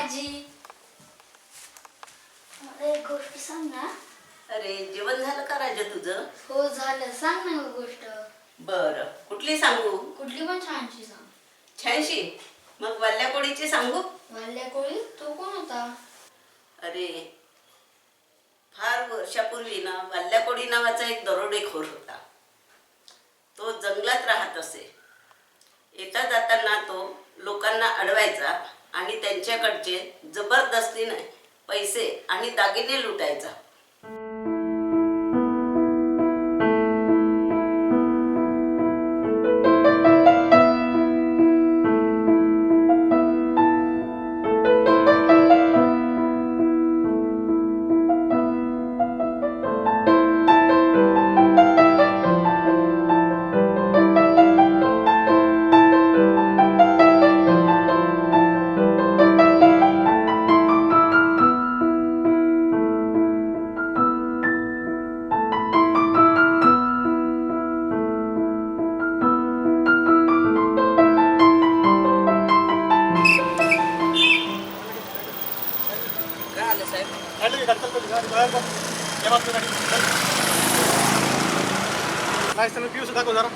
आजी. मला एक गोष्ट सांग ना. अरे जेवण झालं का राजा तुझं? हो झालं, सांग ना गोष्ट. बरं, कुठली सांगू? कुठली पण छानशी सांग. छानशी? मग वाल्या कोळीची सांगू? वाल्या कोळी? तो कोण होता? अरे फार वर्षापूर्वी ना वाल्या कोळी नावाचा एक दरोडेखोर होता. तो जंगलात राहत असे. येता जाताना तो लोकांना अडवायचा आणि त्यांच्याकडचे जबरदस्तीने पैसे आणि दागिने लुटायचा. दाखव जरा.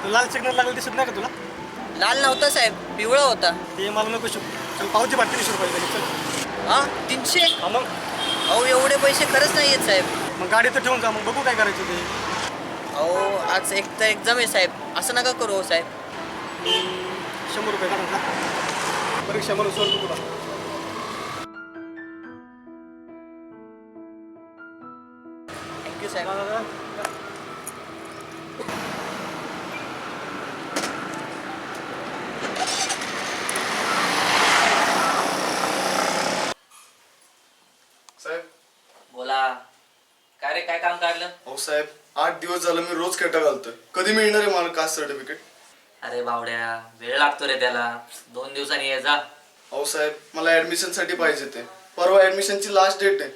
लाल सिग्नल लागलं दिसत नाही का तुला? लाल नव्हता साहेब, पिवळा होता. ते मला नको चल पावती बाकी 300 रुपये द्या. चल. हा 300? हा मग अहो एवढे पैसे खरंच नाही आहेत साहेब. मग गाडी तर ठेवून जा, मग बघू काय करायचं ते. अहो आज एक तर एक्झाम आहे साहेब, असं नका करू हो साहेब. 100 रुपये काढून जा. परीक्षा म्हणून सोडतो तुला. थँक्यू साहेब. साहेब. बोला. काय रे, काय काम काढलं? हो साहेब, 8 दिवस झालं मी रोज खेटा घालतोय. कधी मिळणार आहे मला कास्ट सर्टिफिकेट? अरे बावड्या, वेळ लागतो रे त्याला. 2 दिवसांनी ये जा. हो साहेब, मला ऍडमिशन साठी पाहिजे ते. परवा ऍडमिशनची लास्ट डेट आहे.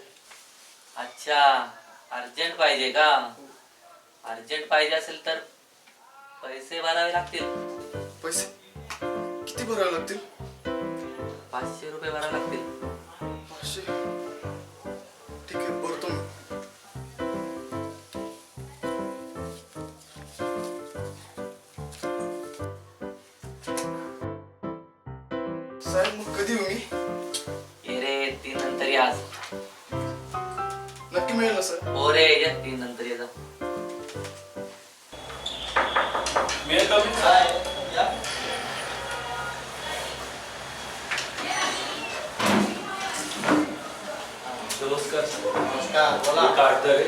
अच्छा, अर्जंट पाहिजे का? अर्जंट पाहिजे असेल तर पैसे भरावे लागतील. पैसे किती भरावे लागतील? 500 रुपये भरावे लागतील. 500? ठीक आहे, भरतो मी. साहेब मग कधी येऊ मी? ये रे, 3 नंतर ये आज. नक्की मिळेल ना सर? हो रे, ये 3 नंतर ये जा. नमस्कार. नमस्कार, बोला. मी काटदरे.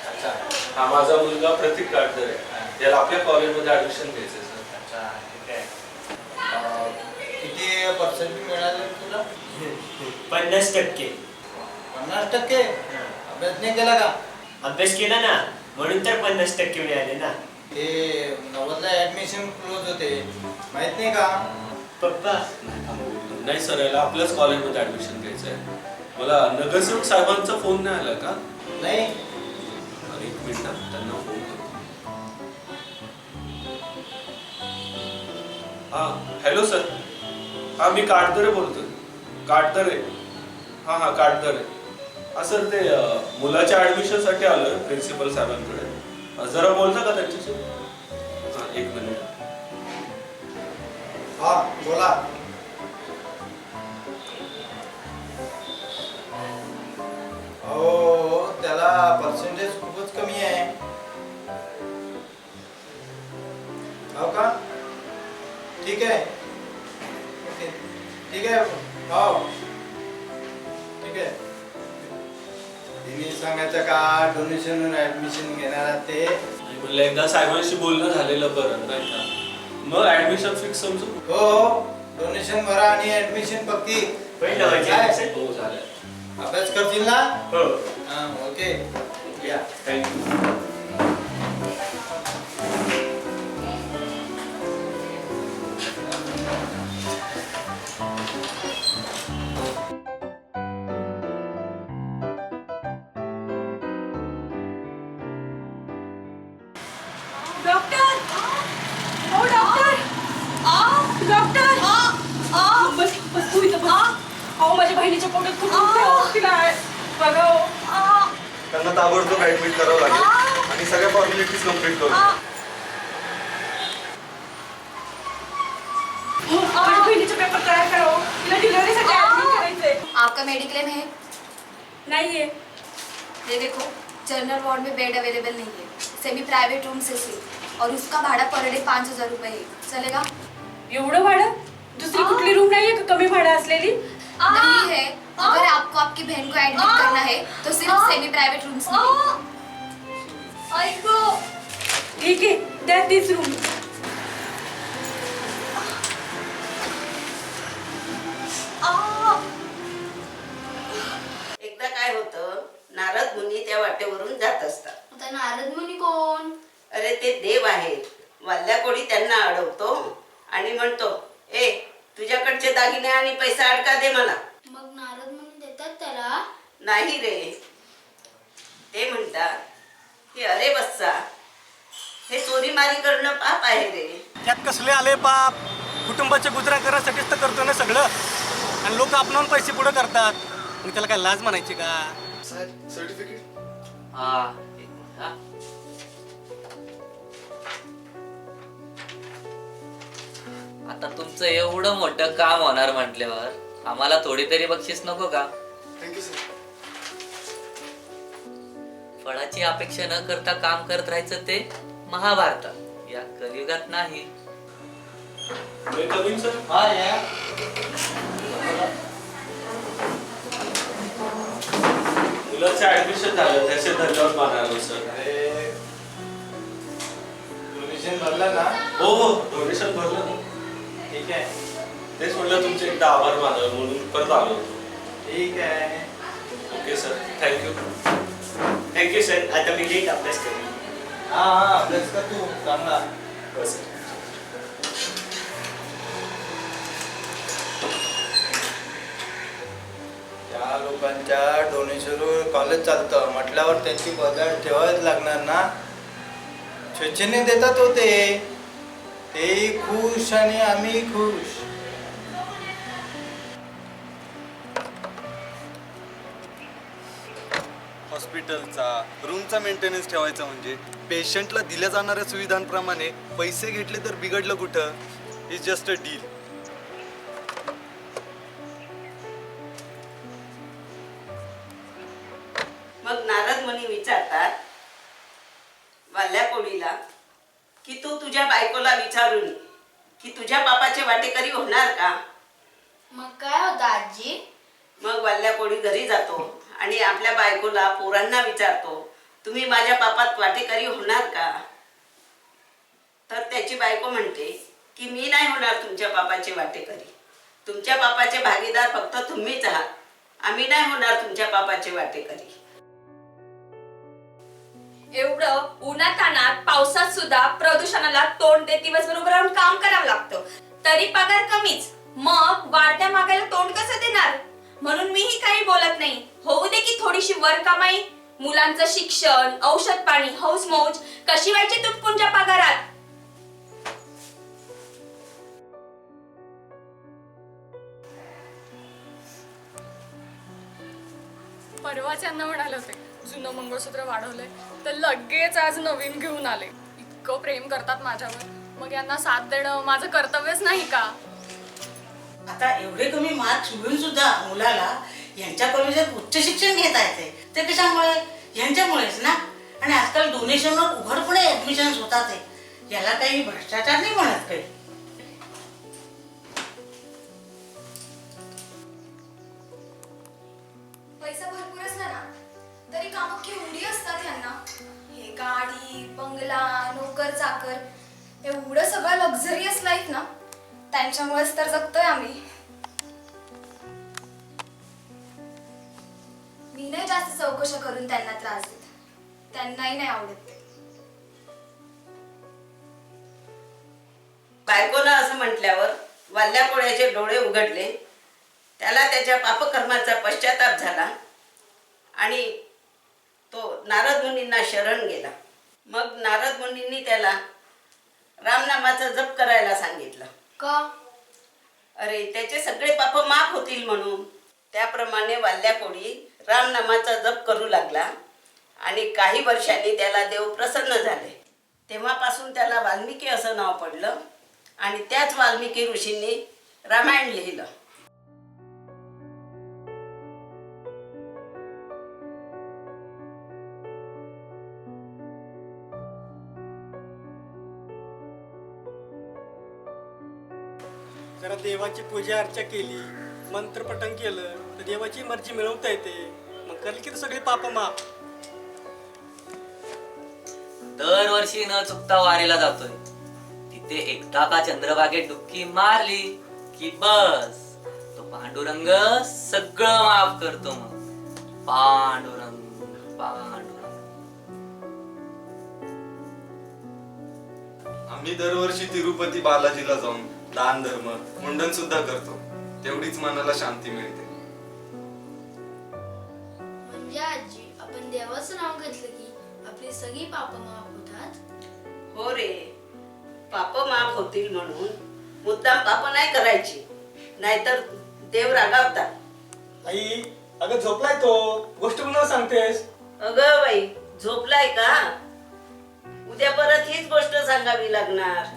अच्छा हा माझा मुलगा प्रतीक काटदरे. याला आपल्या कॉलेजमध्ये ऍडमिशन घ्यायचंय सर. अच्छा, ठीक आहे. किती पर्सेंट मिळाले तुला? 50%. 50%? अभ्यास नाही केला का? अभ्यास केला ना, म्हणून तर 50% मिळाले ना. ते 90ला ऍडमिशन क्लोज होते, माहित नाही का? पप्पा, नाही सर, याला आपल्याच कॉलेजमध्ये ऍडमिशन घ्यायचंय. मला नगरसेवक साहेबांचा फोन नाही आला का? नाही. एक मिनिट, त्यांना फोन करतो. हा हॅलो सर. हा मी काटदरे बोलतोय. काटदरे. हा काटदरे. हा सर, ते मुलाच्या ऍडमिशन साठी आलोय प्रिन्सिपल साहेबांकडे. जरा बोलता का त्यांच्याशी? हा, एक मिनिट. हा बोला. हो, त्याला पर्सेंटेज खूपच कमी आहे. हो का? ठीक आहे. ओके, ठीक आहे. हो ठीक आहे. तिने सांगायचं का डोनेशन ऍडमिशन घेणार ते? म्हणलं एकदा साहेबांशी बोलणं झालेलं बरं नाही का? मग ऍडमिशन फिक्स समजू. हो, डोनेशन भरा आणि ऍडमिशन पक्की. होईल ना माझी? हो झालं. अभ्यास करतील ना? हो. हा ओके, या. थँक्यू. डॉक्टर ओ डॉक्टर डॉक्टर बस बस तू इथं बस. अहो माझ्या बहिणीच्या पोटात खूप दुखतंय हो. तिला बघा हो. त्यांना ताबडतोब ऍडमिट करावं लागेल आणि सगळ्या फॉर्मॅलिटीज कम्प्लीट करू. माझ्या बहिणीचा पेपर तयार करा हो. तिला डिलिव्हरीसाठी ऍडमिट करायचंय. आपका मेडिक्लेम है? नाहीये. ये देखो, जनरल वार्ड में बेड अवेलेबल नहीं है, सेमी प्राइवेट रूम से सिर्फ, और उसका भाड़ा पर डे 5,000 रुपए है. चलेगा? एवढं भाडं? दुसरी कुठली रूम नाहीये का कमी भाडं असलेली? नहीं है. अगर आपको आपकी बहन को एडमिट करना है तो सिर्फ सेमी प्राइवेट रूम्स में. ठीक आहे द्या तीच रूम. एकदा काय होतं, नारद मुनी त्या वाटेवरून जात असतात. आता नारद मुनी कोण? अरे ते देव आहेत. वाल्या कोळी त्यांना अडवतो आणि म्हणतो, ए तुझ्याकडचे दागिने आणि पैसा अडका दे मला. मग नारद मुनी देतात त्याला? नाही रे, ते म्हणतात की अरे बस्सा, हे चोरीमारी करणं पाप आहे रे. त्यात कसले आले पाप? कुटुंबाचे गुजरा करण्यासाठीच तर करतो ना सगळं. आणि लोक आपणाहून पैसे पुढे करतात. मग त्याला काय लाज म्हणायची का? साहेब सर्टिफिकेट. आता तुमचं एवढं मोठं काम होणार म्हटल्यावर आम्हाला थोडी तरी बक्षीस नको का? Thank you sir. फळाची अपेक्षा न करता काम करत राहायचं ते महाभारतात, या कलियुगात नाही. सर हा या. मुलाचं ऍडमिशन झालं त्याचे धन्यवाद मानायला सर. अरे डोनेशन भरलं ना? हो हो डोनेशन भरलं ना. ठीक आहे. तेच म्हटलं तुमचे एकदा आभार मानावे म्हणून परत आलो होतो. ठीक आहे. Okay sir, thank you. Thank you sir. आता मी नीट अभ्यास करेन. हा हा अभ्यास कर तू चांगला. हो सर. त्या लोकांच्या डोनेशनवर कॉलेज चालतं म्हटल्यावर त्यांची पगार ठेवायच लागणार ना. स्वेच्छेने देतात होते ते खुश आणि आम्ही खुश. हॉस्पिटलचा रूमचा मेंटेनन्स ठेवायचा म्हणजे पेशंटला दिल्या जाणाऱ्या सुविधांप्रमाणे पैसे घेतले तर बिघडलं कुठं? Is just a deal. मग नारद मुनी विचारतात वाल्या कोळीला की तू तुझ्या बायकोला विचारून की तुझ्या बापाचे वाटेकरी होणार का? मग काय होतं आजी? मग वाल्या कोळी घरी जातो आणि आपल्या बायकोला पोरांना विचारतो, तुम्ही माझ्या पापात वाटेकरी होणार का? तर त्याची बायको म्हणते की मी नाही होणार तुमच्या पापाचे वाटेकरी. तुमच्या पापाचे भागीदार फक्त तुम्हीच आहात. आम्ही नाही होणार तुमच्या पापाचे वाटेकरी. एवढं उन्हातानात पावसात सुद्धा प्रदूषणाला तोंड देत दिवसभर उभं राहून काम करावं लागतं, तरी पगार कमीच. मग वाढत्या महागाईला तोंड कसं देणार? म्हणून मीही काही बोलत नाही. होऊ दे की थोडीशी वर कमाई. मुलांचं शिक्षण, औषध पाणी, हौस मौज कशी व्हायची तुटपुंच्या पगारात? परवाच यांना म्हणाले होते जुनं मंगळसूत्र वाढवलंय तर लगेच आज नवीन घेऊन आले. इतकं प्रेम करतात माझ्यावर, मग यांना साथ देणं माझं कर्तव्यच नाही का? आता एवढे कमी मार्क्स मिळून सुद्धा मुलाला यांच्या कॉलेजात उच्च शिक्षण घेता येते ते कशामुळे? यांच्यामुळेच ना. आणि आजकाल डोनेशनवर उघडपणे ऍडमिशन होतात आहे. याला काही भ्रष्टाचार नाही म्हणत काही. पैसा भरपूर असला ना तरी कामं केवढी असतात ह्यांना. हे गाडी, बंगला, नोकर चाकर, एवढं सगळं लक्झरियस लाईफ ना, त्यांच्यामुळेच तर जगतोय आम्ही. मी नाही जास्त चौकशा करून त्यांना त्रास देत, त्यांनाही नाही आवडत ते. बायकोनं असं म्हटल्यावर वाल्या कोळ्याचे डोळे उघडले. त्याला त्याच्या पापकर्माचा पश्चाताप झाला आणि तो नारद मुनींना शरण गेला. मग नारद मुनींनी त्याला रामनामाचा जप करायला सांगितलं. का? अरे त्याचे सगळे पाप माफ होतील म्हणून. त्याप्रमाणे वाल्याकोडी रामनामाचा जप करू लागला आणि काही वर्षांनी त्याला देव प्रसन्न झाले. तेव्हापासून त्याला वाल्मिकी असं नाव पडलं आणि त्याच वाल्मिकी ऋषींनी रामायण लिहिलं. जरा देवाची पूजा अर्चा केली, मंत्रपठण केलं तर देवाची मर्जी मिळवता येते. मग करली की सगळे पाप माफ. दरवर्षी न चुकता वारीला जातोय. तिथे एकदा का चंद्रभागेत डुबकी मारली की बस तो पांडुरंग सगळं माफ करतो. मग पांडुरंग पांडुरंग. आम्ही दरवर्षी तिरुपती बालाजीला जाऊन दान धर्म मुंडन सुद्धा करतो. तेवढीच मनाला शांती मिळते. म्हणजे आजी, आपण देवाचं नाव घेतलं की आपली सगळी पाप माफ होतात. हो रे, पाप माफ होतील म्हणून मुद्दाम पाप नाही करायची, नाहीतर देव रागावतात. आई, अगं झोपलाय तो, गोष्ट पुन्हा सांगतेस. अगं बाई, झोपलाय का? उद्या परत हीच गोष्ट सांगावी लागणार.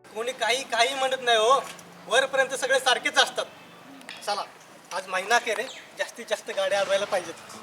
कोणी काही काही म्हणत नाही हो. वरपर्यंत सगळे सारखेच असतात. चला, आज महिना अखेर आहे, जास्तीत जास्त गाड्या अडवायला पाहिजेत.